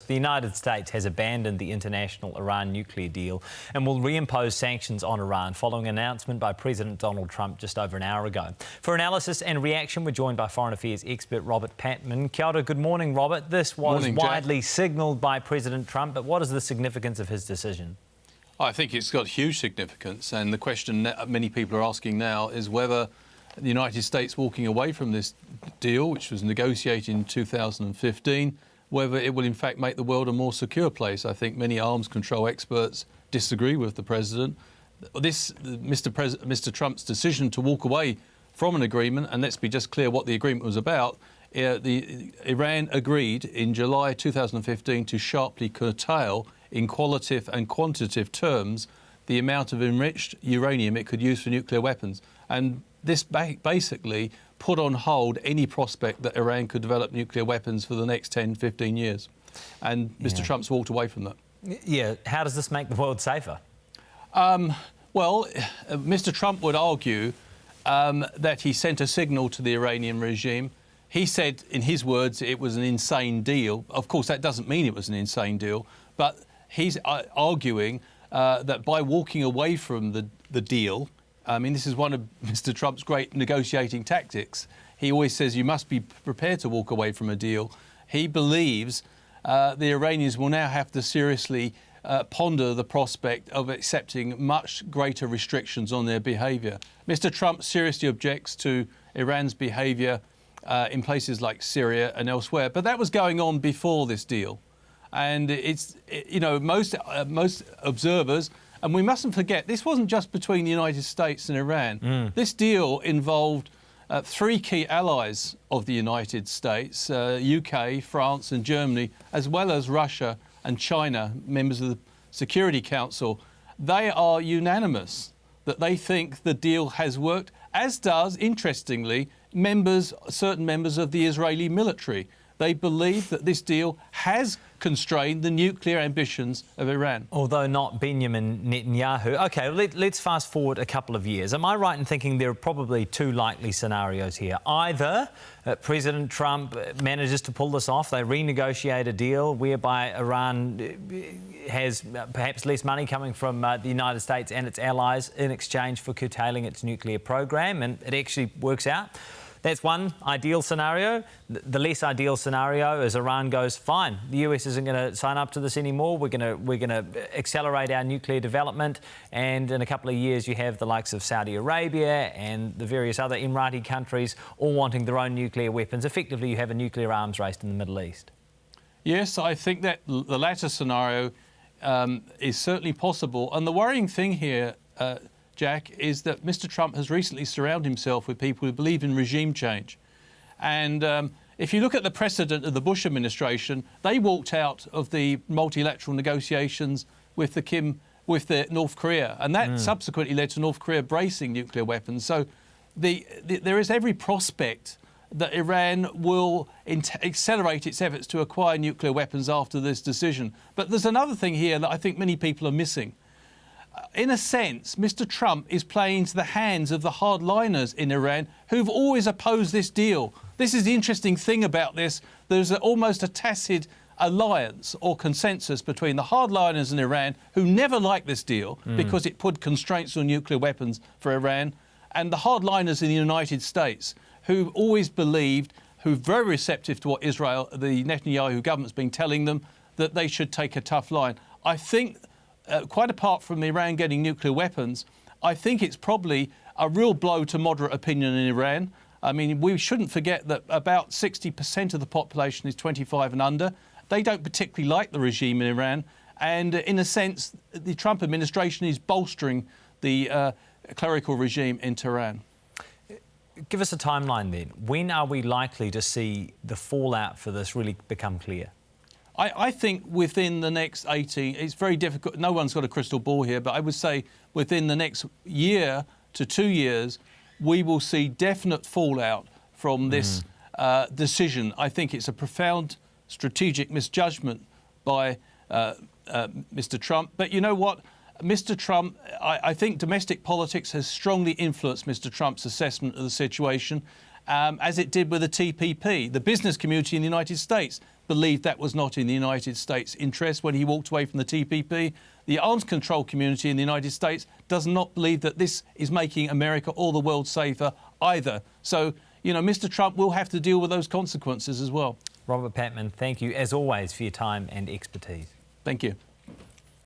the United States has abandoned the international Iran nuclear deal and will reimpose sanctions on Iran following an announcement by President Donald Trump just over an hour ago. For analysis and reaction, we're joined by Foreign Affairs expert Robert Patman. Kia ora, good morning, Robert. This was widely signalled by President Trump, but what is the significance of his decision? I think it's got huge significance, and the question that many people are asking now is whether the United States walking away from this deal, which was negotiated in 2015, whether it will in fact make the world a more secure place. I think many arms control experts disagree with the president. Mr. Trump's decision to walk away from an agreement, and let's be just clear what the agreement was about, Iran agreed in July 2015 to sharply curtail in qualitative and quantitative terms the amount of enriched uranium it could use for nuclear weapons. And this basically put on hold any prospect that Iran could develop nuclear weapons for the next 10, 15 years. And Mr. Trump's walked away from that. Yeah. How does this make the world safer? Well, Mr. Trump would argue that he sent a signal to the Iranian regime. He said, in his words, it was an insane deal. Of course, that doesn't mean it was an insane deal, but he's arguing that by walking away from the deal, I mean, this is one of Mr. Trump's great negotiating tactics. He always says you must be prepared to walk away from a deal. He believes the Iranians will now have to seriously ponder the prospect of accepting much greater restrictions on their behaviour. Mr. Trump seriously objects to Iran's behaviour in places like Syria and elsewhere, but that was going on before this deal. And it's, you know, most observers, and we mustn't forget, this wasn't just between the United States and Iran. This deal involved three key allies of the United States, UK, France and Germany, as well as Russia and China, members of the Security Council. They are unanimous that they think the deal has worked, as does, interestingly, certain members of the Israeli military. They believe that this deal has constrained the nuclear ambitions of Iran. Although not Benjamin Netanyahu. OK, let's fast forward a couple of years. Am I right in thinking there are probably two likely scenarios here? Either President Trump manages to pull this off, they renegotiate a deal whereby Iran has perhaps less money coming from the United States and its allies in exchange for curtailing its nuclear program, and it actually works out. That's one ideal scenario. The less ideal scenario is Iran goes, fine, the US isn't going to sign up to this anymore. We're going to accelerate our nuclear development, and in a couple of years you have the likes of Saudi Arabia and the various other Emirati countries all wanting their own nuclear weapons. Effectively, you have a nuclear arms race in the Middle East. Yes, I think that the latter scenario is certainly possible. And the worrying thing here, Jack, is that Mr. Trump has recently surrounded himself with people who believe in regime change. And if you look at the precedent of the Bush administration, they walked out of the multilateral negotiations with North Korea, and that subsequently led to North Korea bracing nuclear weapons. So there is every prospect that Iran will accelerate its efforts to acquire nuclear weapons after this decision. But there's another thing here that I think many people are missing. In a sense, Mr. Trump is playing into the hands of the hardliners in Iran who've always opposed this deal. This is the interesting thing about this. There's almost a tacit alliance or consensus between the hardliners in Iran, who never liked this deal because it put constraints on nuclear weapons for Iran, and the hardliners in the United States, who always believed, who are very receptive to what Israel, the Netanyahu government's been telling them, that they should take a tough line. I think quite apart from Iran getting nuclear weapons, I think it's probably a real blow to moderate opinion in Iran. I mean, we shouldn't forget that about 60% of the population is 25 and under. They don't particularly like the regime in Iran. And in a sense, the Trump administration is bolstering the clerical regime in Tehran. Give us a timeline then. When are we likely to see the fallout for this really become clear? I think within the next 18, it's very difficult. No one's got a crystal ball here, but I would say within the next year to 2 years, we will see definite fallout from this decision. I think it's a profound strategic misjudgment by Mr. Trump. But you know what? Mr. Trump, I think domestic politics has strongly influenced Mr. Trump's assessment of the situation. as it did with the TPP. The business community in the United States believed that was not in the United States' interest when he walked away from the TPP. The arms control community in the United States does not believe that this is making America or the world safer either. So, you know, Mr. Trump will have to deal with those consequences as well. Robert Patman, thank you as always for your time and expertise. Thank you.